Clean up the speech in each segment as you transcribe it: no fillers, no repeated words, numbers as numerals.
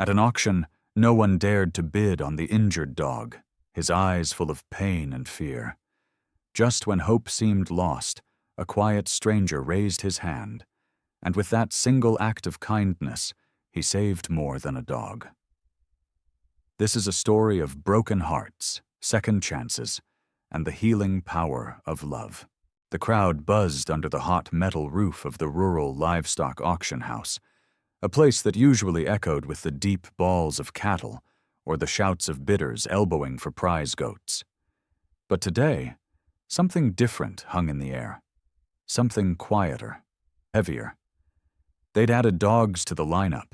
At an auction, no one dared to bid on the injured dog, his eyes full of pain and fear. Just when hope seemed lost, a quiet stranger raised his hand, and with that single act of kindness, he saved more than a dog. This is a story of broken hearts, second chances, and the healing power of love. The crowd buzzed under the hot metal roof of the rural livestock auction house, a place that usually echoed with the deep bawls of cattle or the shouts of bidders elbowing for prize goats. But today, something different hung in the air. Something quieter, heavier. They'd added dogs to the lineup,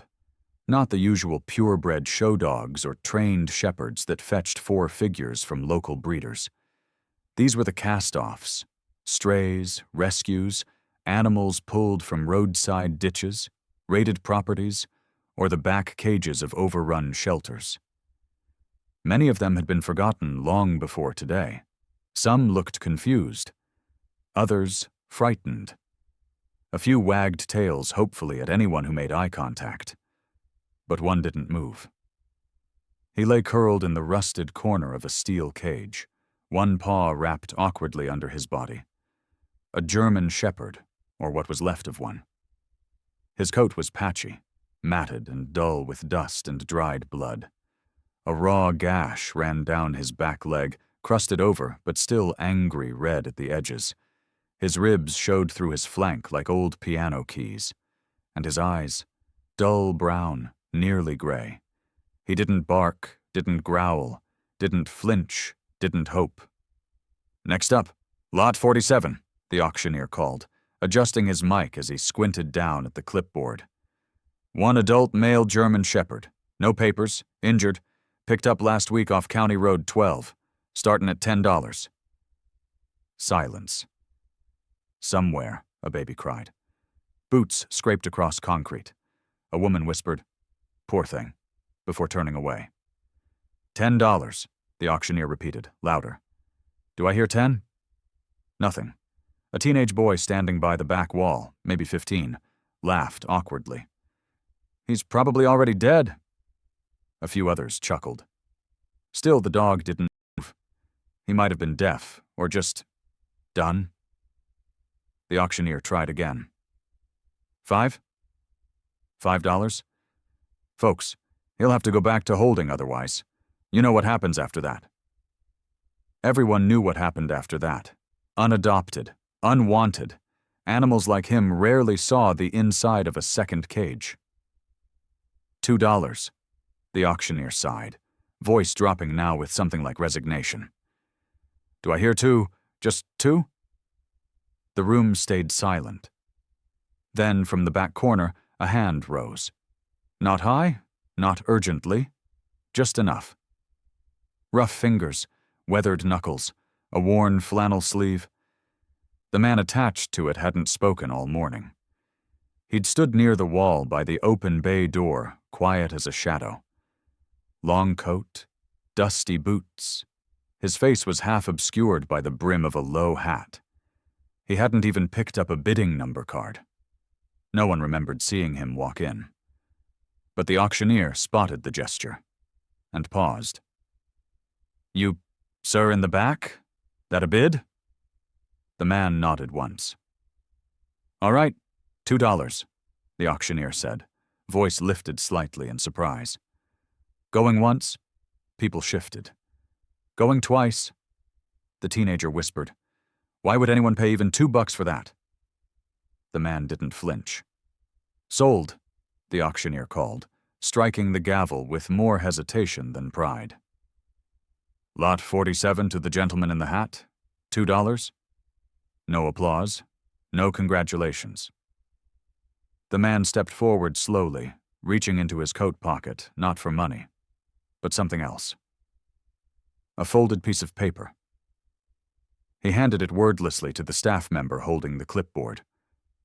not the usual purebred show dogs or trained shepherds that fetched 4 figures from local breeders. These were the cast-offs, strays, rescues, animals pulled from roadside ditches, raided properties, or the back cages of overrun shelters. Many of them had been forgotten long before today. Some looked confused, others frightened. A few wagged tails hopefully at anyone who made eye contact, but one didn't move. He lay curled in the rusted corner of a steel cage, one paw wrapped awkwardly under his body. A German shepherd, or what was left of one. His coat was patchy, matted and dull with dust and dried blood. A raw gash ran down his back leg, crusted over but still angry red at the edges. His ribs showed through his flank like old piano keys, and his eyes, dull brown, nearly gray. He didn't bark, didn't growl, didn't flinch, didn't hope. "Next up, Lot 47, the auctioneer called, adjusting his mic as he squinted down at the clipboard. "One adult male German shepherd, no papers, injured, picked up last week off County Road 12, starting at $10. Silence. "Somewhere," a baby cried. Boots scraped across concrete. A woman whispered, "Poor thing," before turning away. $10, the auctioneer repeated, louder. "Do I hear 10? Nothing. A teenage boy standing by the back wall, maybe 15, laughed awkwardly. "He's probably already dead." A few others chuckled. Still, the dog didn't move. He might have been deaf, or just done. The auctioneer tried again. $5? $5? "Folks, he'll have to go back to holding otherwise. You know what happens after that." Everyone knew what happened after that. Unadopted, unwanted, animals like him rarely saw the inside of a second cage. $2, the auctioneer sighed, voice dropping now with something like resignation. "Do I hear 2? Just 2? The room stayed silent. Then, from the back corner, a hand rose. Not high, not urgently, just enough. Rough fingers, weathered knuckles, a worn flannel sleeve. The man attached to it hadn't spoken all morning. He'd stood near the wall by the open bay door, quiet as a shadow. Long coat, dusty boots. His face was half obscured by the brim of a low hat. He hadn't even picked up a bidding number card. No one remembered seeing him walk in. But the auctioneer spotted the gesture and paused. "You, sir, in the back? That a bid?" The man nodded once. "All right, $2, the auctioneer said, voice lifted slightly in surprise. "Going once?" People shifted. "Going twice?" The teenager whispered, "Why would anyone pay even $2 for that?" The man didn't flinch. "Sold," the auctioneer called, striking the gavel with more hesitation than pride. "Lot 47 to the gentleman in the hat, $2? No applause, no congratulations. The man stepped forward slowly, reaching into his coat pocket, not for money, but something else. A folded piece of paper. He handed it wordlessly to the staff member holding the clipboard.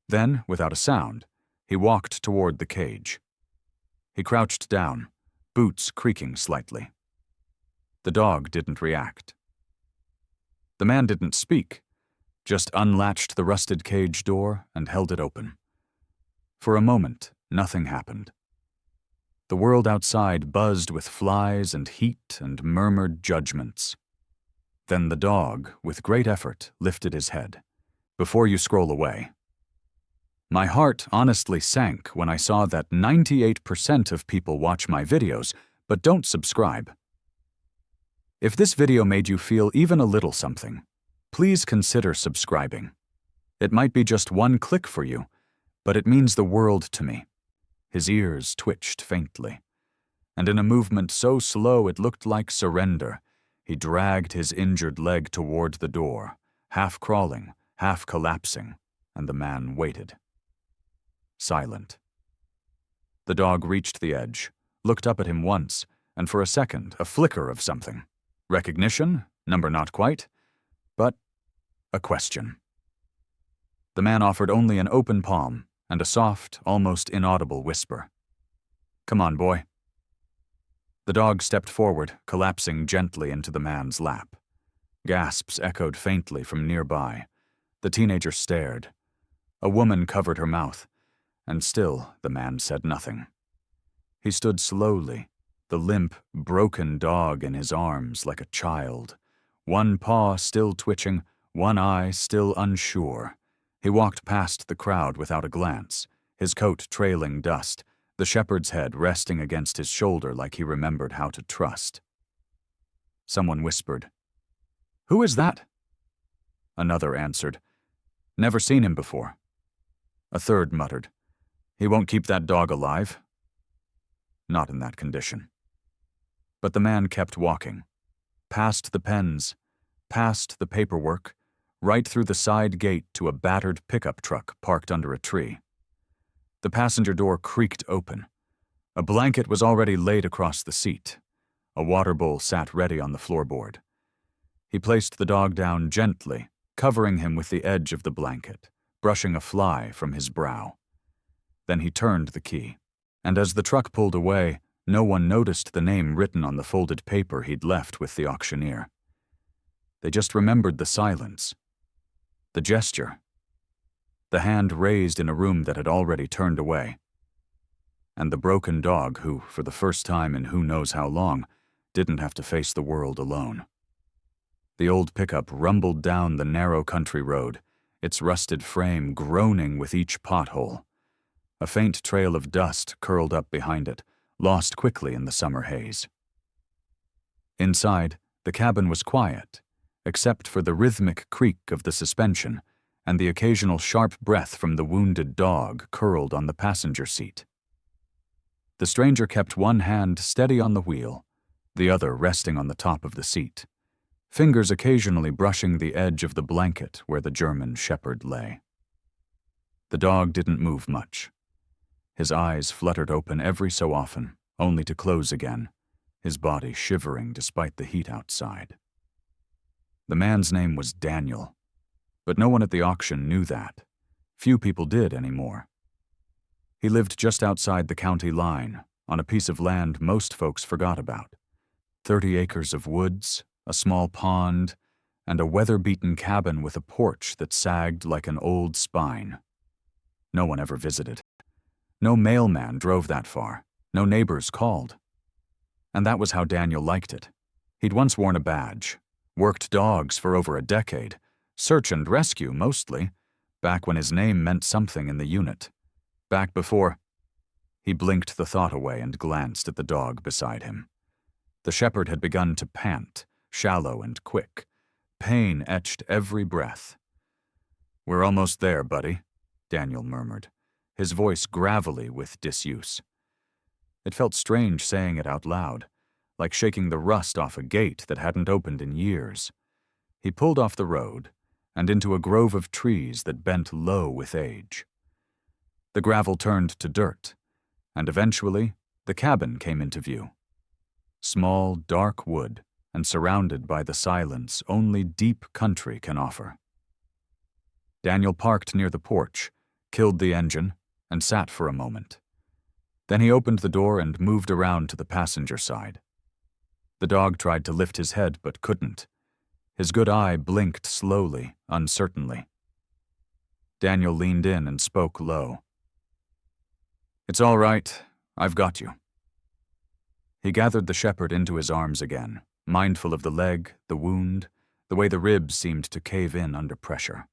Then, without a sound, he walked toward the cage. He crouched down, boots creaking slightly. The dog didn't react. The man didn't speak, just unlatched the rusted cage door and held it open. For a moment, nothing happened. The world outside buzzed with flies and heat and murmured judgments. Then the dog, with great effort, lifted his head. "Before you scroll away." My heart honestly sank when I saw that 98% of people watch my videos, but don't subscribe. If this video made you feel even a little something, please consider subscribing. It might be just one click for you, but it means the world to me. His ears twitched faintly, and in a movement so slow it looked like surrender, he dragged his injured leg toward the door, half crawling, half collapsing, and the man waited. Silent. The dog reached the edge, looked up at him once, and for a second, a flicker of something. Recognition? Number not quite. But a question. The man offered only an open palm and a soft, almost inaudible whisper. "Come on, boy." The dog stepped forward, collapsing gently into the man's lap. Gasps echoed faintly from nearby. The teenager stared. A woman covered her mouth, and still the man said nothing. He stood slowly, the limp, broken dog in his arms like a child, one paw still twitching, one eye still unsure. He walked past the crowd without a glance, his coat trailing dust, the shepherd's head resting against his shoulder like he remembered how to trust. Someone whispered, "Who is that?" Another answered, "Never seen him before." A third muttered, "He won't keep that dog alive." Not in that condition. But the man kept walking, past the pens, past the paperwork, right through the side gate to a battered pickup truck parked under a tree. The passenger door creaked open. A blanket was already laid across the seat. A water bowl sat ready on the floorboard. He placed the dog down gently, covering him with the edge of the blanket, brushing a fly from his brow. Then he turned the key, and as the truck pulled away, no one noticed the name written on the folded paper he'd left with the auctioneer. They just remembered the silence, the gesture, the hand raised in a room that had already turned away, and the broken dog who, for the first time in who knows how long, didn't have to face the world alone. The old pickup rumbled down the narrow country road, its rusted frame groaning with each pothole. A faint trail of dust curled up behind it, lost quickly in the summer haze. Inside, the cabin was quiet, except for the rhythmic creak of the suspension and the occasional sharp breath from the wounded dog curled on the passenger seat. The stranger kept one hand steady on the wheel, the other resting on the top of the seat, fingers occasionally brushing the edge of the blanket where the German shepherd lay. The dog didn't move much. His eyes fluttered open every so often, only to close again, his body shivering despite the heat outside. The man's name was Daniel, but no one at the auction knew that. Few people did anymore. He lived just outside the county line, on a piece of land most folks forgot about. 30 acres of woods, a small pond, and a weather-beaten cabin with a porch that sagged like an old spine. No one ever visited. No mailman drove that far. No neighbors called. And that was how Daniel liked it. He'd once worn a badge, worked dogs for over a decade, search and rescue mostly, back when his name meant something in the unit. Back before... He blinked the thought away and glanced at the dog beside him. The shepherd had begun to pant, shallow and quick. Pain etched every breath. "We're almost there, buddy," Daniel murmured, his voice gravelly with disuse. It felt strange saying it out loud, like shaking the rust off a gate that hadn't opened in years. He pulled off the road and into a grove of trees that bent low with age. The gravel turned to dirt, and eventually the cabin came into view. Small, dark wood, and surrounded by the silence only deep country can offer. Daniel parked near the porch, killed the engine, and sat for a moment. Then he opened the door and moved around to the passenger side. The dog tried to lift his head but couldn't. His good eye blinked slowly, uncertainly. Daniel leaned in and spoke low. "It's all right. I've got you." He gathered the shepherd into his arms again, mindful of the leg, the wound, the way the ribs seemed to cave in under pressure.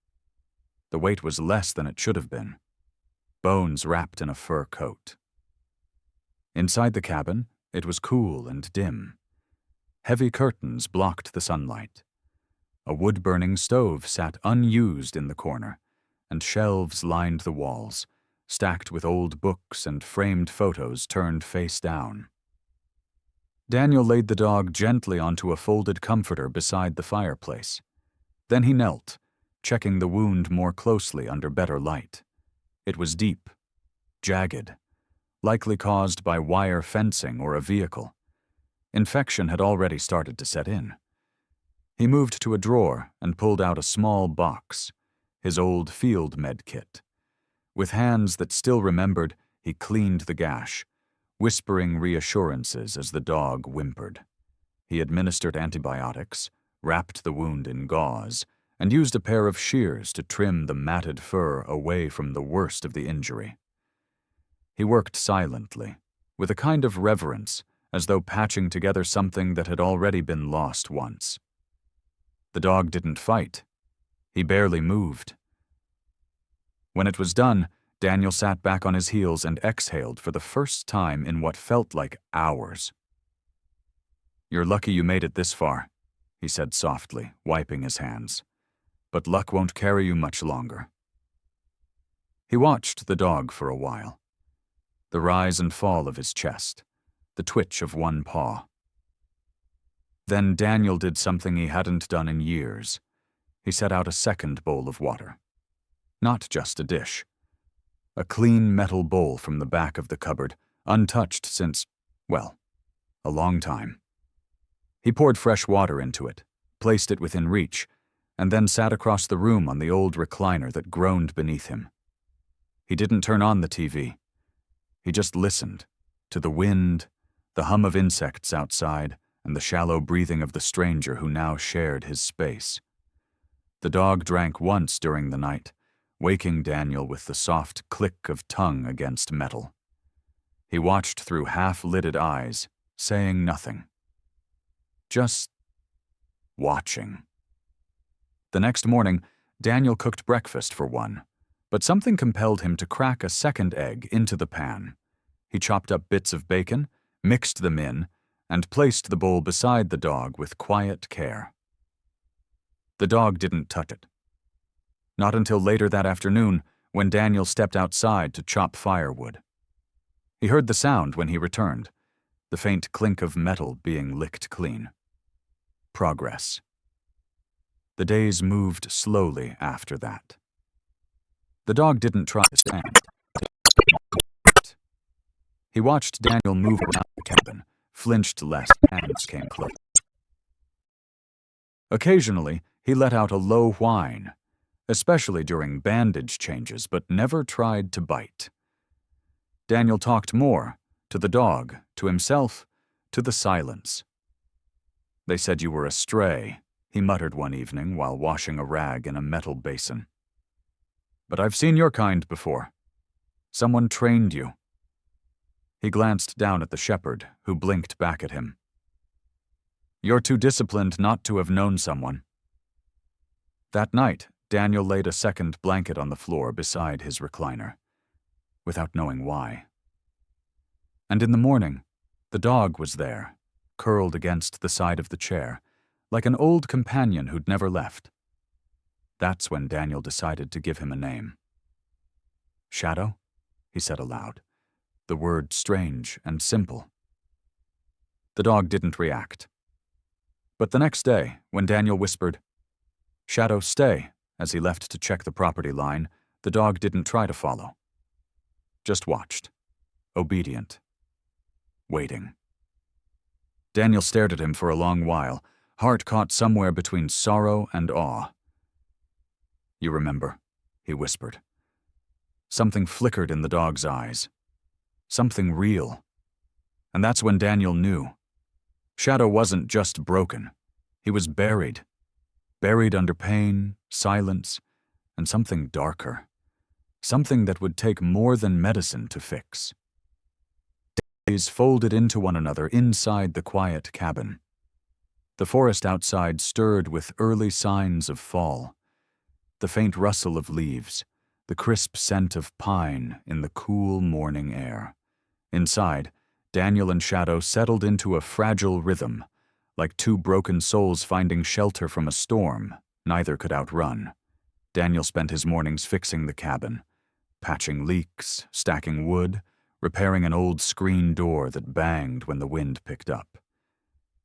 The weight was less than it should have been. Bones wrapped in a fur coat. Inside the cabin, it was cool and dim. Heavy curtains blocked the sunlight. A wood-burning stove sat unused in the corner, and shelves lined the walls, stacked with old books and framed photos turned face down. Daniel laid the dog gently onto a folded comforter beside the fireplace. Then he knelt, checking the wound more closely under better light. It was deep, jagged, likely caused by wire fencing or a vehicle. Infection had already started to set in. He moved to a drawer and pulled out a small box, his old field med kit. With hands that still remembered, he cleaned the gash, whispering reassurances as the dog whimpered. He administered antibiotics, wrapped the wound in gauze, and used a pair of shears to trim the matted fur away from the worst of the injury. He worked silently, with a kind of reverence, as though patching together something that had already been lost once. The dog didn't fight. He barely moved. When it was done, Daniel sat back on his heels and exhaled for the first time in what felt like hours. "You're lucky you made it this far," he said softly, wiping his hands. "But luck won't carry you much longer." He watched the dog for a while. The rise and fall of his chest, the twitch of one paw. Then Daniel did something he hadn't done in years. He set out a second bowl of water. Not just a dish. A clean metal bowl from the back of the cupboard, untouched since, well, a long time. He poured fresh water into it, placed it within reach, and then sat across the room on the old recliner that groaned beneath him. He didn't turn on the TV. He just listened to the wind, the hum of insects outside, and the shallow breathing of the stranger who now shared his space. The dog drank once during the night, waking Daniel with the soft click of tongue against metal. He watched through half-lidded eyes, saying nothing. Just watching. The next morning, Daniel cooked breakfast for one, but something compelled him to crack a second egg into the pan. He chopped up bits of bacon, mixed them in, and placed the bowl beside the dog with quiet care. The dog didn't touch it. Not until later that afternoon, when Daniel stepped outside to chop firewood. He heard the sound when he returned, the faint clink of metal being licked clean. Progress. The days moved slowly after that. The dog didn't try to stand. He watched Daniel move around the cabin, flinched less, hands came close. Occasionally, he let out a low whine, especially during bandage changes, but never tried to bite. Daniel talked more, to the dog, to himself, to the silence. "They said you were a stray," he muttered one evening while washing a rag in a metal basin. "But I've seen your kind before. Someone trained you." He glanced down at the shepherd, who blinked back at him. "You're too disciplined not to have known someone." That night, Daniel laid a second blanket on the floor beside his recliner, without knowing why. And in the morning, the dog was there, curled against the side of the chair, like an old companion who'd never left. That's when Daniel decided to give him a name. "Shadow?" he said aloud, the word strange and simple. The dog didn't react. But the next day, when Daniel whispered, "Shadow, stay," as he left to check the property line, the dog didn't try to follow. Just watched, obedient, waiting. Daniel stared at him for a long while, heart caught somewhere between sorrow and awe. "You remember," he whispered. Something flickered in the dog's eyes. Something real. And that's when Daniel knew. Shadow wasn't just broken. He was buried. Buried under pain, silence, and something darker. Something that would take more than medicine to fix. Trees folded into one another inside the quiet cabin. The forest outside stirred with early signs of fall. The faint rustle of leaves, the crisp scent of pine in the cool morning air. Inside, Daniel and Shadow settled into a fragile rhythm, like two broken souls finding shelter from a storm neither could outrun. Daniel spent his mornings fixing the cabin, patching leaks, stacking wood, repairing an old screen door that banged when the wind picked up.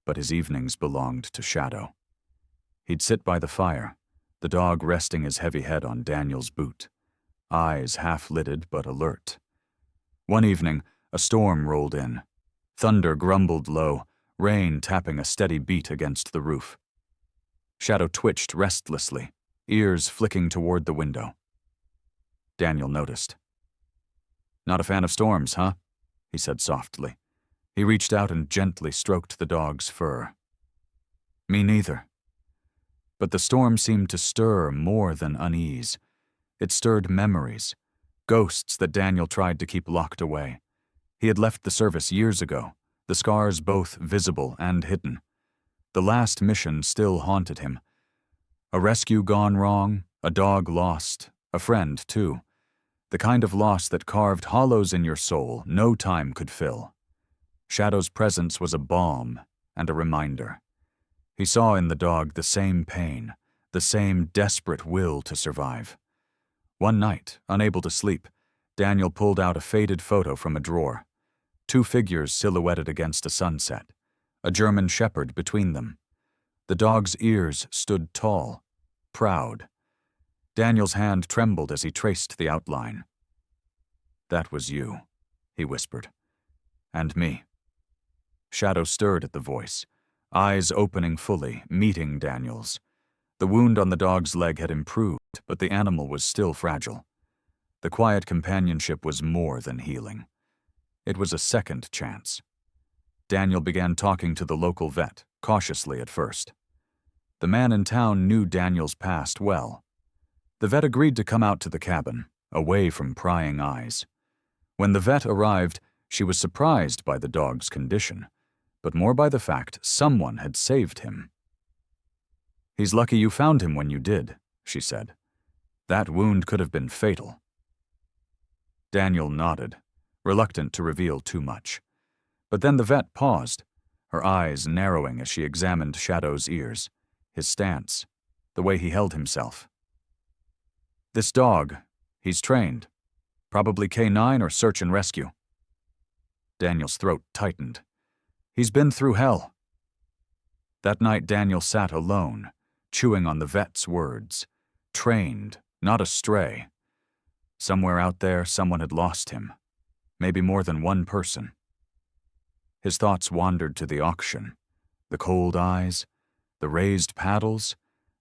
But his evenings belonged to Shadow. He'd sit by the fire, the dog resting his heavy head on Daniel's boot, eyes half-lidded but alert. One evening, a storm rolled in. Thunder grumbled low, rain tapping a steady beat against the roof. Shadow twitched restlessly, ears flicking toward the window. Daniel noticed. "Not a fan of storms, huh?" he said softly. He reached out and gently stroked the dog's fur. "Me neither." But the storm seemed to stir more than unease. It stirred memories, ghosts that Daniel tried to keep locked away. He had left the service years ago, the scars both visible and hidden. The last mission still haunted him. A rescue gone wrong, a dog lost, a friend too. The kind of loss that carved hollows in your soul no time could fill. Shadow's presence was a balm and a reminder. He saw in the dog the same pain, the same desperate will to survive. One night, unable to sleep, Daniel pulled out a faded photo from a drawer. Two figures silhouetted against a sunset, a German shepherd between them. The dog's ears stood tall, proud. Daniel's hand trembled as he traced the outline. "That was you," he whispered. "And me." Shadow stirred at the voice, eyes opening fully, meeting Daniel's. The wound on the dog's leg had improved, but the animal was still fragile. The quiet companionship was more than healing. It was a second chance. Daniel began talking to the local vet, cautiously at first. The man in town knew Daniel's past well. The vet agreed to come out to the cabin, away from prying eyes. When the vet arrived, she was surprised by the dog's condition, but more by the fact someone had saved him. "He's lucky you found him when you did," she said. "That wound could have been fatal." Daniel nodded, reluctant to reveal too much. But then the vet paused, her eyes narrowing as she examined Shadow's ears, his stance, the way he held himself. "This dog, he's trained. Probably K9 or search and rescue." Daniel's throat tightened. "He's been through hell." That night Daniel sat alone, chewing on the vet's words. Trained, not a stray. Somewhere out there, someone had lost him. Maybe more than one person. His thoughts wandered to the auction, the cold eyes, the raised paddles,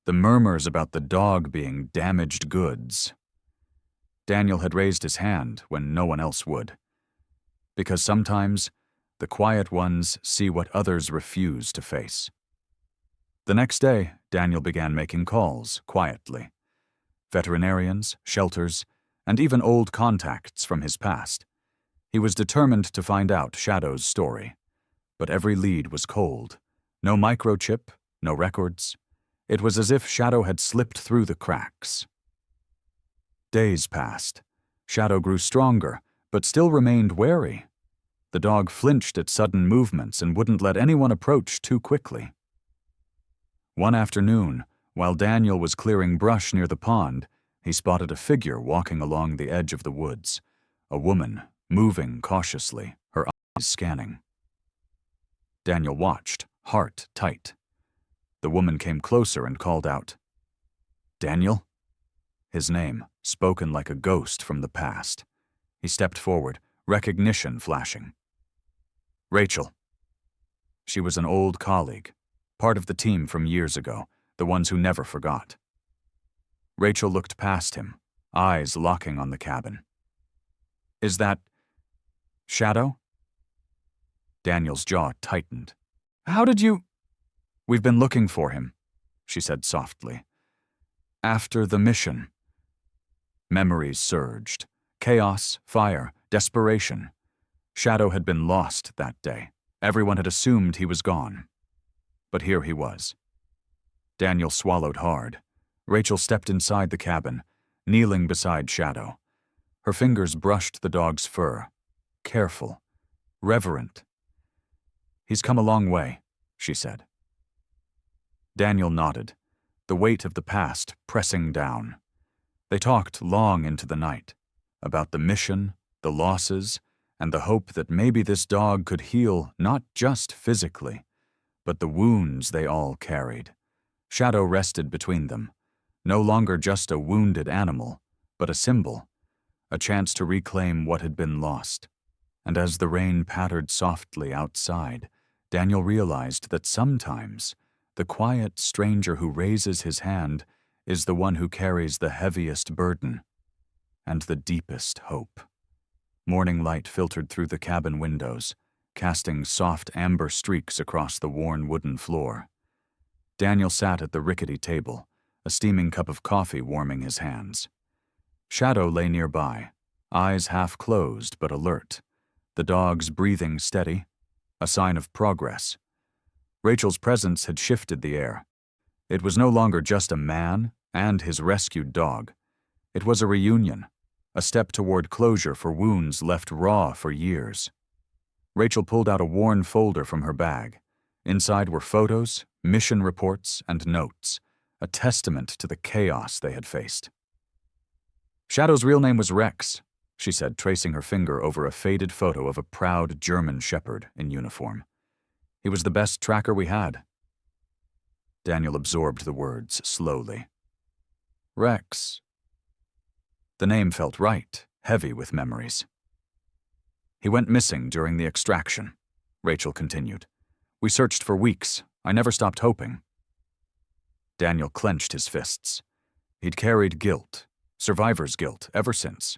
the murmurs about the dog being damaged goods. Daniel had raised his hand when no one else would. Because sometimes, the quiet ones see what others refuse to face. The next day, Daniel began making calls, quietly. Veterinarians, shelters, and even old contacts from his past. He was determined to find out Shadow's story. But every lead was cold. No microchip, no records. It was as if Shadow had slipped through the cracks. Days passed. Shadow grew stronger, but still remained wary. The dog flinched at sudden movements and wouldn't let anyone approach too quickly. One afternoon, while Daniel was clearing brush near the pond, he spotted a figure walking along the edge of the woods. A woman, moving cautiously, her eyes scanning. Daniel watched, heart tight. The woman came closer and called out, "Daniel?" His name, spoken like a ghost from the past. He stepped forward, recognition flashing. "Rachel." She was an old colleague, part of the team from years ago, the ones who never forgot. Rachel looked past him, eyes locking on the cabin. "Is that Shadow?" Daniel's jaw tightened. "How did you—" "We've been looking for him," she said softly. "After the mission." Memories surged. Chaos, fire, desperation. Shadow had been lost that day. Everyone had assumed he was gone. But here he was. Daniel swallowed hard. Rachel stepped inside the cabin, kneeling beside Shadow. Her fingers brushed the dog's fur. Careful. Reverent. "He's come a long way," she said. Daniel nodded, the weight of the past pressing down. They talked long into the night, about the mission, the losses, and the hope that maybe this dog could heal not just physically, but the wounds they all carried. Shadow rested between them, no longer just a wounded animal, but a symbol, a chance to reclaim what had been lost. And as the rain pattered softly outside, Daniel realized that sometimes the quiet stranger who raises his hand is the one who carries the heaviest burden and the deepest hope. Morning light filtered through the cabin windows, casting soft amber streaks across the worn wooden floor. Daniel sat at the rickety table, a steaming cup of coffee warming his hands. Shadow lay nearby, eyes half closed but alert, the dog's breathing steady, a sign of progress. Rachel's presence had shifted the air. It was no longer just a man and his rescued dog. It was a reunion, a step toward closure for wounds left raw for years. Rachel pulled out a worn folder from her bag. Inside were photos, mission reports, and notes, a testament to the chaos they had faced. "Shadow's real name was Rex," she said, tracing her finger over a faded photo of a proud German shepherd in uniform. "He was the best tracker we had." Daniel absorbed the words slowly. Rex. The name felt right, heavy with memories. "He went missing during the extraction," Rachel continued. "We searched for weeks. I never stopped hoping." Daniel clenched his fists. He'd carried guilt, survivor's guilt, ever since.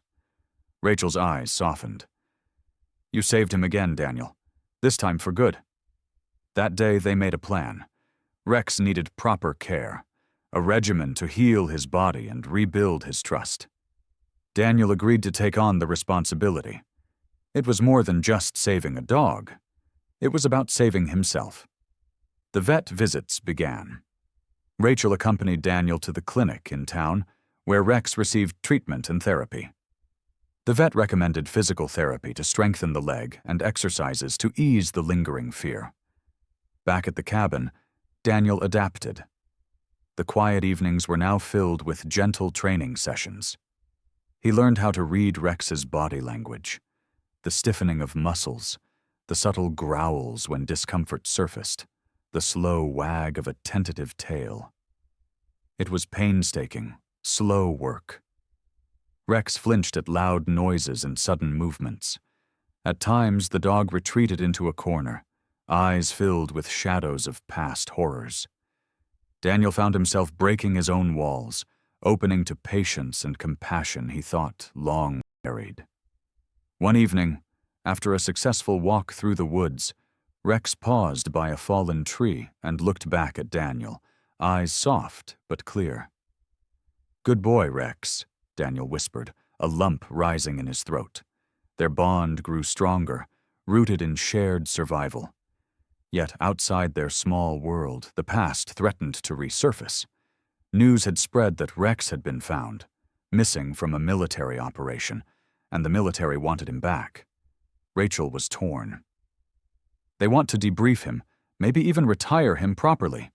Rachel's eyes softened. "You saved him again, Daniel. This time for good." That day they made a plan. Rex needed proper care, a regimen to heal his body and rebuild his trust. Daniel agreed to take on the responsibility. It was more than just saving a dog. It was about saving himself. The vet visits began. Rachel accompanied Daniel to the clinic in town, where Rex received treatment and therapy. The vet recommended physical therapy to strengthen the leg and exercises to ease the lingering fear. Back at the cabin, Daniel adapted. The quiet evenings were now filled with gentle training sessions. He learned how to read Rex's body language, the stiffening of muscles, the subtle growls when discomfort surfaced, the slow wag of a tentative tail. It was painstaking, slow work. Rex flinched at loud noises and sudden movements. At times, the dog retreated into a corner, eyes filled with shadows of past horrors. Daniel found himself breaking his own walls, opening to patience and compassion he thought long buried. One evening, after a successful walk through the woods, Rex paused by a fallen tree and looked back at Daniel, eyes soft but clear. "Good boy, Rex," Daniel whispered, a lump rising in his throat. Their bond grew stronger, rooted in shared survival. Yet outside their small world, the past threatened to resurface. News had spread that Rex had been found, missing from a military operation, and the military wanted him back. Rachel was torn. "They want to debrief him, maybe even retire him properly."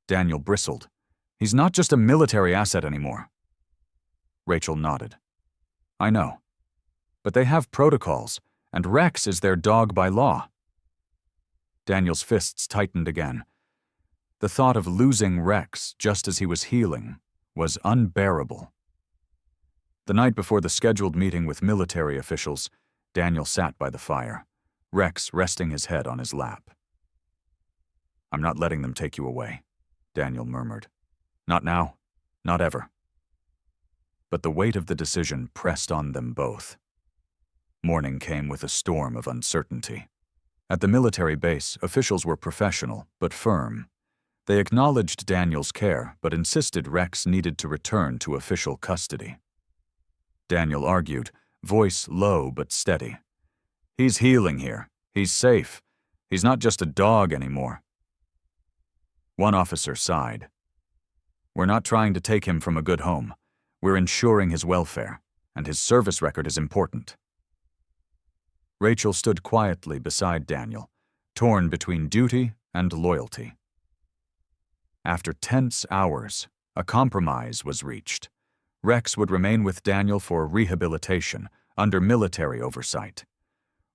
Daniel bristled. "He's not just a military asset anymore." Rachel nodded. "I know. But they have protocols, and Rex is their dog by law." Daniel's fists tightened again. The thought of losing Rex just as he was healing was unbearable. The night before the scheduled meeting with military officials, Daniel sat by the fire, Rex resting his head on his lap. "I'm not letting them take you away," Daniel murmured. "Not now, not ever." But the weight of the decision pressed on them both. Morning came with a storm of uncertainty. At the military base, officials were professional but firm. They acknowledged Daniel's care but insisted Rex needed to return to official custody. Daniel argued, voice low but steady. He's healing here. He's safe. He's not just a dog anymore. One officer sighed. We're not trying to take him from a good home. We're ensuring his welfare, and his service record is important. Rachel stood quietly beside Daniel, torn between duty and loyalty. After tense hours, a compromise was reached. Rex would remain with Daniel for rehabilitation, under military oversight.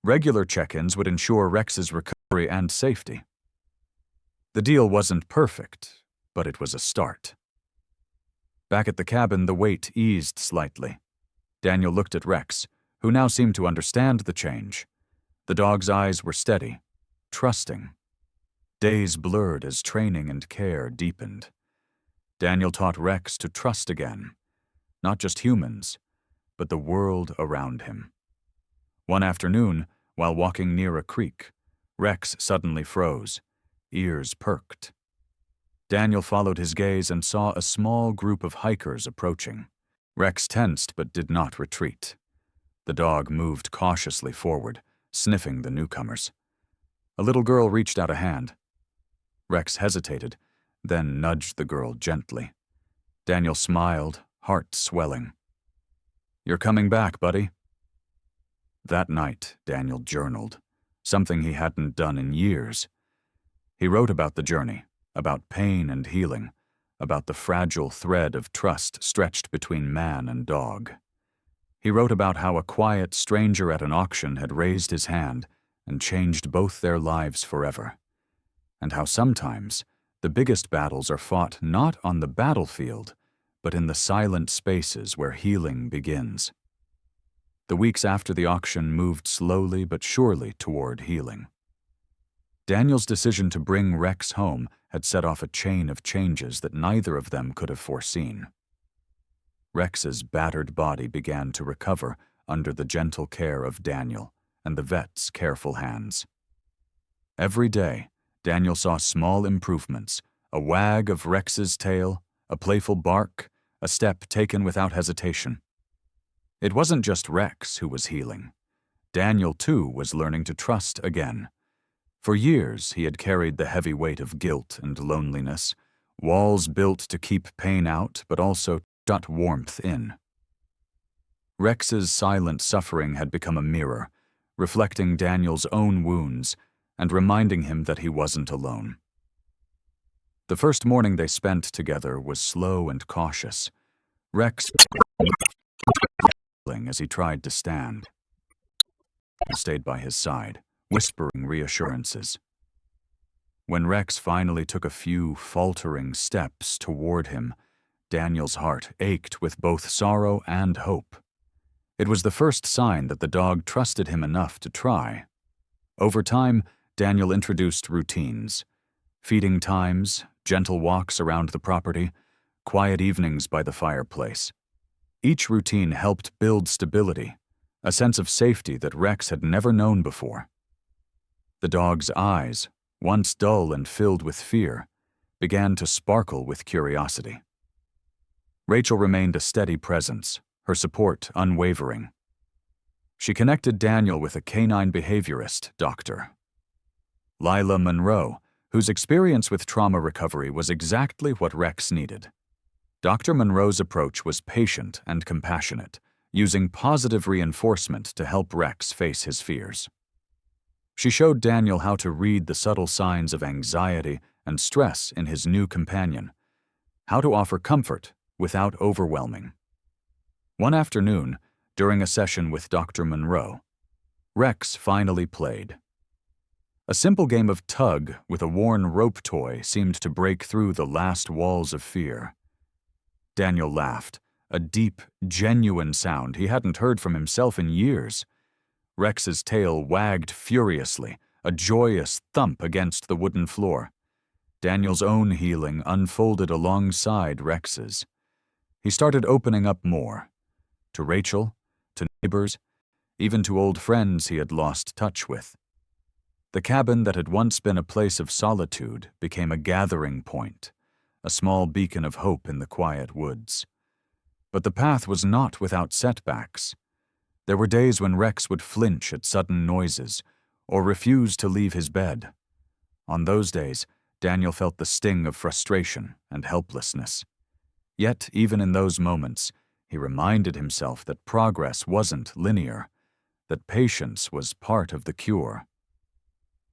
Regular check-ins would ensure Rex's recovery and safety. The deal wasn't perfect, but it was a start. Back at the cabin, the weight eased slightly. Daniel looked at Rex, who now seemed to understand the change. The dog's eyes were steady, trusting. Days blurred as training and care deepened. Daniel taught Rex to trust again, not just humans, but the world around him. One afternoon, while walking near a creek, Rex suddenly froze, ears perked. Daniel followed his gaze and saw a small group of hikers approaching. Rex tensed but did not retreat. The dog moved cautiously forward, sniffing the newcomers. A little girl reached out a hand. Rex hesitated, then nudged the girl gently. Daniel smiled, heart swelling. You're coming back, buddy. That night, Daniel journaled, something he hadn't done in years. He wrote about the journey, about pain and healing, about the fragile thread of trust stretched between man and dog. He wrote about how a quiet stranger at an auction had raised his hand and changed both their lives forever, and how sometimes the biggest battles are fought not on the battlefield, but in the silent spaces where healing begins. The weeks after the auction moved slowly but surely toward healing. Daniel's decision to bring Rex home had set off a chain of changes that neither of them could have foreseen. Rex's battered body began to recover under the gentle care of Daniel and the vet's careful hands. Every day, Daniel saw small improvements, a wag of Rex's tail, a playful bark, a step taken without hesitation. It wasn't just Rex who was healing. Daniel, too, was learning to trust again. For years, he had carried the heavy weight of guilt and loneliness, walls built to keep pain out but also shut warmth in. Rex's silent suffering had become a mirror, reflecting Daniel's own wounds and reminding him that he wasn't alone. The first morning they spent together was slow and cautious. Rex as he tried to stand. He stayed by his side, whispering reassurances. When Rex finally took a few faltering steps toward him, Daniel's heart ached with both sorrow and hope. It was the first sign that the dog trusted him enough to try. Over time, Daniel introduced routines: feeding times, gentle walks around the property, quiet evenings by the fireplace. Each routine helped build stability, a sense of safety that Rex had never known before. The dog's eyes, once dull and filled with fear, began to sparkle with curiosity. Rachel remained a steady presence, her support unwavering. She connected Daniel with a canine behaviorist, Dr. Lila Monroe, whose experience with trauma recovery was exactly what Rex needed. Dr. Monroe's approach was patient and compassionate, using positive reinforcement to help Rex face his fears. She showed Daniel how to read the subtle signs of anxiety and stress in his new companion, how to offer comfort without overwhelming. One afternoon, during a session with Dr. Monroe, Rex finally played. A simple game of tug with a worn rope toy seemed to break through the last walls of fear. Daniel laughed, a deep, genuine sound he hadn't heard from himself in years. Rex's tail wagged furiously, a joyous thump against the wooden floor. Daniel's own healing unfolded alongside Rex's. He started opening up more. To Rachel, to neighbors, even to old friends he had lost touch with. The cabin that had once been a place of solitude became a gathering point, a small beacon of hope in the quiet woods. But the path was not without setbacks. There were days when Rex would flinch at sudden noises or refuse to leave his bed. On those days, Daniel felt the sting of frustration and helplessness. Yet, even in those moments, he reminded himself that progress wasn't linear, that patience was part of the cure.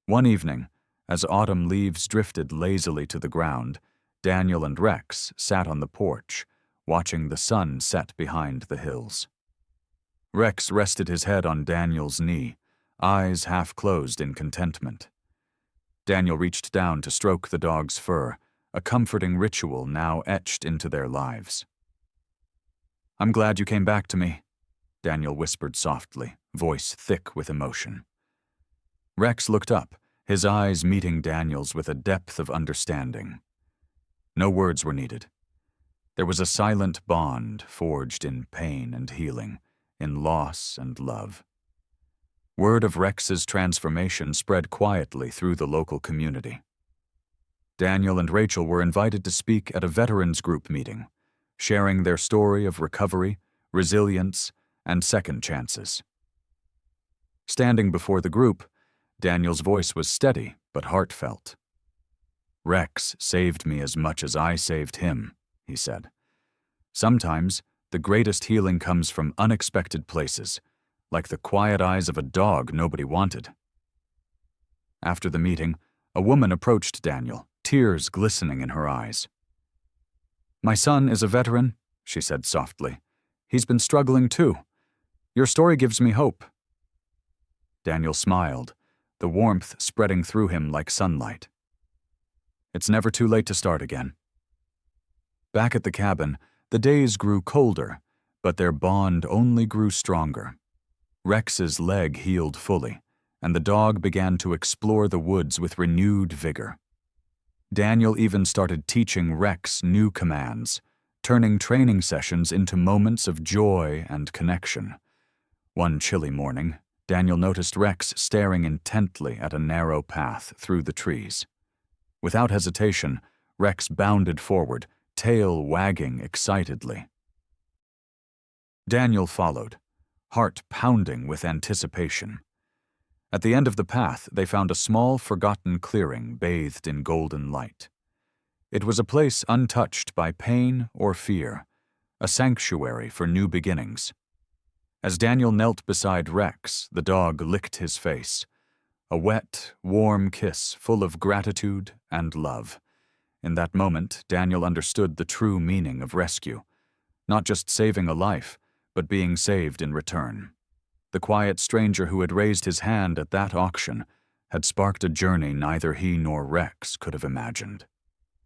One evening, as autumn leaves drifted lazily to the ground, Daniel and Rex sat on the porch, watching the sun set behind the hills. Rex rested his head on Daniel's knee, eyes half closed in contentment. Daniel reached down to stroke the dog's fur, a comforting ritual now etched into their lives. "I'm glad you came back to me," Daniel whispered softly, voice thick with emotion. Rex looked up, his eyes meeting Daniel's with a depth of understanding. No words were needed. There was a silent bond forged in pain and healing, in loss and love. Word of Rex's transformation spread quietly through the local community. Daniel and Rachel were invited to speak at a veterans group meeting, sharing their story of recovery, resilience, and second chances. Standing before the group, Daniel's voice was steady but heartfelt. "Rex saved me as much as I saved him," he said. "Sometimes the greatest healing comes from unexpected places, like the quiet eyes of a dog nobody wanted." After the meeting, a woman approached Daniel, tears glistening in her eyes. "My son is a veteran," she said softly. "He's been struggling too. Your story gives me hope." Daniel smiled, the warmth spreading through him like sunlight. "It's never too late to start again." Back at the cabin, the days grew colder, but their bond only grew stronger. Rex's leg healed fully, and the dog began to explore the woods with renewed vigor. Daniel even started teaching Rex new commands, turning training sessions into moments of joy and connection. One chilly morning, Daniel noticed Rex staring intently at a narrow path through the trees. Without hesitation, Rex bounded forward, tail wagging excitedly. Daniel followed, heart pounding with anticipation. At the end of the path, they found a small, forgotten clearing bathed in golden light. It was a place untouched by pain or fear, a sanctuary for new beginnings. As Daniel knelt beside Rex, the dog licked his face, a wet, warm kiss full of gratitude and love. In that moment, Daniel understood the true meaning of rescue, not just saving a life, but being saved in return. The quiet stranger who had raised his hand at that auction had sparked a journey neither he nor Rex could have imagined.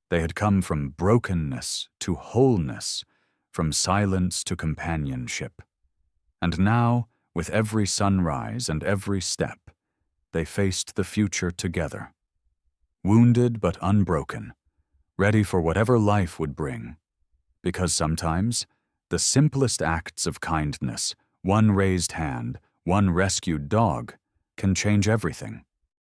They had come from brokenness to wholeness, from silence to companionship. And now, with every sunrise and every step, they faced the future together. Wounded but unbroken, ready for whatever life would bring. Because sometimes, the simplest acts of kindness, one raised hand, one rescued dog, can change everything.